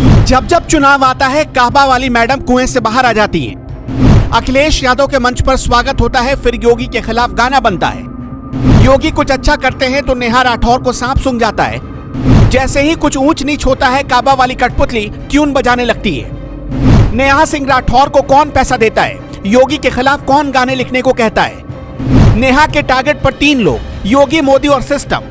जब जब चुनाव आता है कहबा वाली मैडम कुएं से बाहर आ जाती हैं। अखिलेश यादव के मंच पर स्वागत होता है, फिर योगी के खिलाफ गाना बनता है। योगी कुछ अच्छा करते हैं तो नेहा राठौर को सांप सूंघ जाता है। जैसे ही कुछ ऊंच नीच होता है कहबा वाली कठपुतली ट्यून बजाने लगती है। नेहा सिंह राठौर को कौन पैसा देता है, योगी के खिलाफ कौन गाने लिखने को कहता है। नेहा के टारगेट पर 3 लोग, योगी, मोदी और सिस्टम।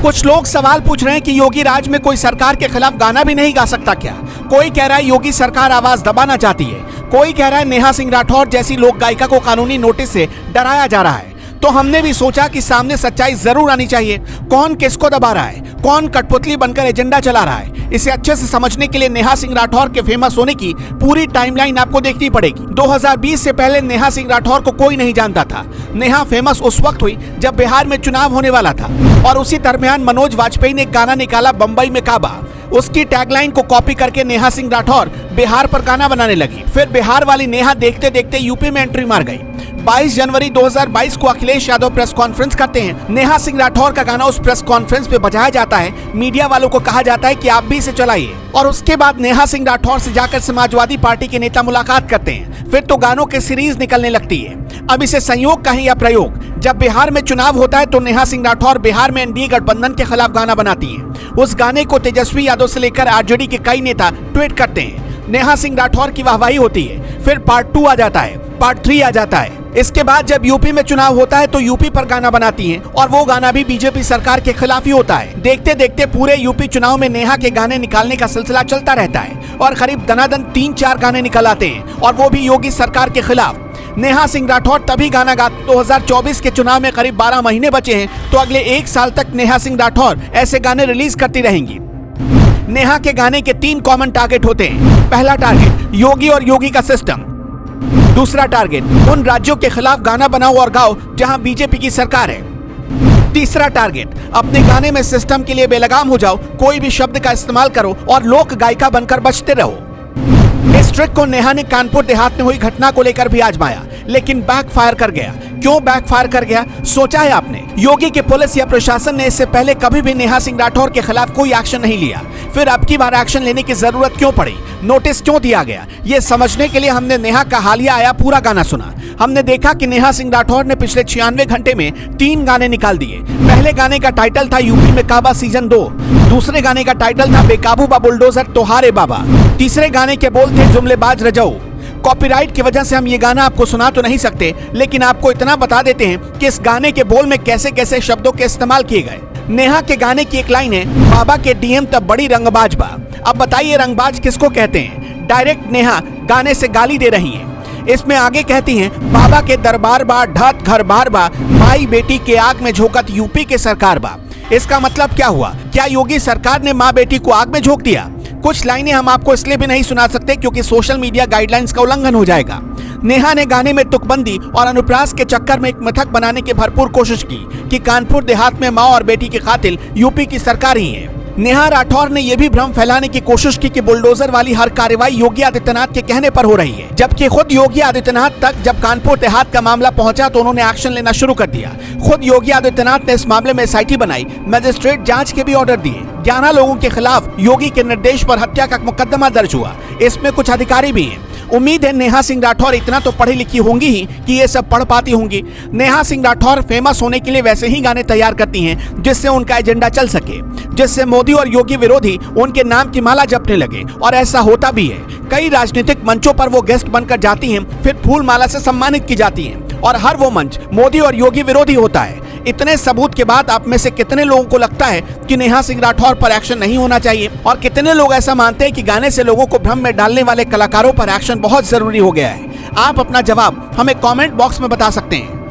कुछ लोग सवाल पूछ रहे हैं कि योगी राज में कोई सरकार के खिलाफ गाना भी नहीं गा सकता क्या। कोई कह रहा है योगी सरकार आवाज दबाना चाहती है, कोई कह रहा है नेहा सिंह राठौर जैसी लोक गायिका को कानूनी नोटिस से डराया जा रहा है। तो हमने भी सोचा कि सामने सच्चाई जरूर आनी चाहिए। कौन किसको दबा रहा है, कौन कठपुतली बनकर एजेंडा चला रहा है, इसे अच्छे से समझने के लिए नेहा सिंह राठौर के फेमस होने की पूरी टाइमलाइन आपको देखनी पड़ेगी। 2020 से पहले नेहा सिंह राठौर को कोई नहीं जानता था। नेहा फेमस उस वक्त हुई जब बिहार में चुनाव होने वाला था और उसी दरमियान मनोज वाजपेयी ने गाना निकाला बंबई में कहबा। उसकी टैगलाइन को कॉपी करके नेहा सिंह राठौर बिहार पर गाना बनाने लगी। फिर बिहार वाली नेहा देखते देखते यूपी में एंट्री मार गई। 22 जनवरी 2022 को अखिलेश यादव प्रेस कॉन्फ्रेंस करते हैं। नेहा सिंह राठौर का गाना उस प्रेस कॉन्फ्रेंस पे बजाया जाता है। मीडिया वालों को कहा जाता है कि आप भी इसे चलाइए और उसके बाद नेहा सिंह राठौर से जाकर समाजवादी पार्टी के नेता मुलाकात करते हैं। फिर तो गानों की सीरीज निकलने लगती है। अब इसे संयोग कहें या प्रयोग, जब बिहार में चुनाव होता है तो नेहा सिंह राठौर बिहार में एनडीए गठबंधन के खिलाफ गाना बनाती है। उस गाने को तेजस्वी यादव से लेकर आरजेडी के कई नेता ट्वीट करते हैं। नेहा सिंह राठौर की वाहवाही होती है। फिर पार्ट 2 आ जाता है, पार्ट 3 आ जाता है। इसके बाद जब यूपी में चुनाव होता है तो यूपी पर गाना बनाती हैं और वो गाना भी बीजेपी सरकार के खिलाफ ही होता है। देखते देखते पूरे यूपी चुनाव में नेहा के गाने निकालने का सिलसिला चलता रहता है और करीब दनादन 3-4 गाने निकल आते हैं और वो भी योगी सरकार के खिलाफ। नेहा सिंह राठौर तभी गाना गाती। 2024 के चुनाव में करीब 12 महीने बचे हैं तो अगले 1 साल तक नेहा सिंह राठौर ऐसे गाने रिलीज करती रहेंगी। नेहा के गाने के 3 कॉमन टारगेट होते हैं। पहला टारगेट योगी और योगी का सिस्टम। दूसरा टारगेट उन राज्यों के खिलाफ गाना बनाओ और गाओ जहां बीजेपी की सरकार है। तीसरा टारगेट अपने गाने में सिस्टम के लिए बेलगाम हो जाओ, कोई भी शब्द का इस्तेमाल करो और लोक गायिका बनकर बचते रहो। इस ट्रिक को नेहा ने कानपुर देहात में हुई घटना को लेकर भी आजमाया, लेकिन बैकफायर कर गया। क्यों बैकफायर कर गया, सोचा है आपने? योगी के पुलिस या प्रशासन ने इससे पहले कभी भी नेहा सिंह राठौर के खिलाफ कोई एक्शन नहीं लिया, फिर अब की बार एक्शन लेने की जरूरत क्यों पड़ी, नोटिस क्यों दिया गया? ये समझने के लिए हमने नेहा का हालिया आया पूरा गाना सुना। हमने देखा कि नेहा सिंह राठौर ने पिछले 96 घंटे में 3 गाने निकाल दिए। पहले गाने का टाइटल था यूपी में कहबा सीजन 2। दूसरे गाने का टाइटल था बेकाबू बा बुलडोजर तोहारे बाबा। तीसरे गाने के बोल थे जुमलेबाज रजऊ। कॉपीराइट की वजह से हम ये गाना आपको सुना तो नहीं सकते, लेकिन आपको इतना बता देते हैं कि इस गाने के बोल में कैसे कैसे शब्दों के इस्तेमाल किए गए। नेहा के गाने की एक लाइन है, बाबा के डीएम तब बड़ी रंगबाज बा। अब बताइए रंगबाज किसको कहते हैं? डायरेक्ट नेहा गाने से गाली दे रही हैं। इसमें आगे कहती हैं, बाबा के दरबार बा ढत घर बार बा, माई बेटी के आग में झोंकत यूपी के सरकार बा। इसका मतलब क्या हुआ? क्या योगी सरकार ने माँ बेटी को आग में झोंक दिया? कुछ लाइनें हम आपको इसलिए भी नहीं सुना सकते क्योंकि सोशल मीडिया गाइडलाइंस का उल्लंघन हो जाएगा। नेहा ने गाने में तुकबंदी और अनुप्रास के चक्कर में एक मिथक बनाने की भरपूर कोशिश की कि कानपुर देहात में माँ और बेटी के कातिल यूपी की सरकार ही है। नेहा राठौर ने यह भी भ्रम फैलाने की कोशिश की कि बुलडोजर वाली हर कार्रवाई योगी आदित्यनाथ के कहने पर हो रही है, जबकि खुद योगी आदित्यनाथ तक जब कानपुर देहात का मामला पहुंचा तो उन्होंने एक्शन लेना शुरू कर दिया। खुद योगी आदित्यनाथ ने इस मामले में एसआईटी बनाई, मजिस्ट्रेट जांच के भी ऑर्डर दिए। 11 लोगों के खिलाफ योगी के निर्देश पर हत्या का मुकदमा दर्ज हुआ। इसमें कुछ अधिकारी भी हैं। उम्मीद है नेहा सिंह राठौर इतना तो पढ़ी लिखी होंगी ही कि ये सब पढ़ पाती होंगी। नेहा सिंह राठौर फेमस होने के लिए वैसे ही गाने तैयार करती हैं जिससे उनका एजेंडा चल सके, जिससे मोदी और योगी विरोधी उनके नाम की माला जपने लगे, और ऐसा होता भी है। कई राजनीतिक मंचों पर वो गेस्ट बनकर जाती हैं, फिर फूल माला से सम्मानित की जाती हैं और हर वो मंच मोदी और योगी विरोधी होता है। इतने सबूत के बाद आप में से कितने लोगों को लगता है कि नेहा सिंह राठौर पर एक्शन नहीं होना चाहिए, और कितने लोग ऐसा मानते हैं कि गाने से लोगों को भ्रम में डालने वाले कलाकारों पर एक्शन बहुत जरूरी हो गया है? आप अपना जवाब हमें कमेंट बॉक्स में बता सकते हैं।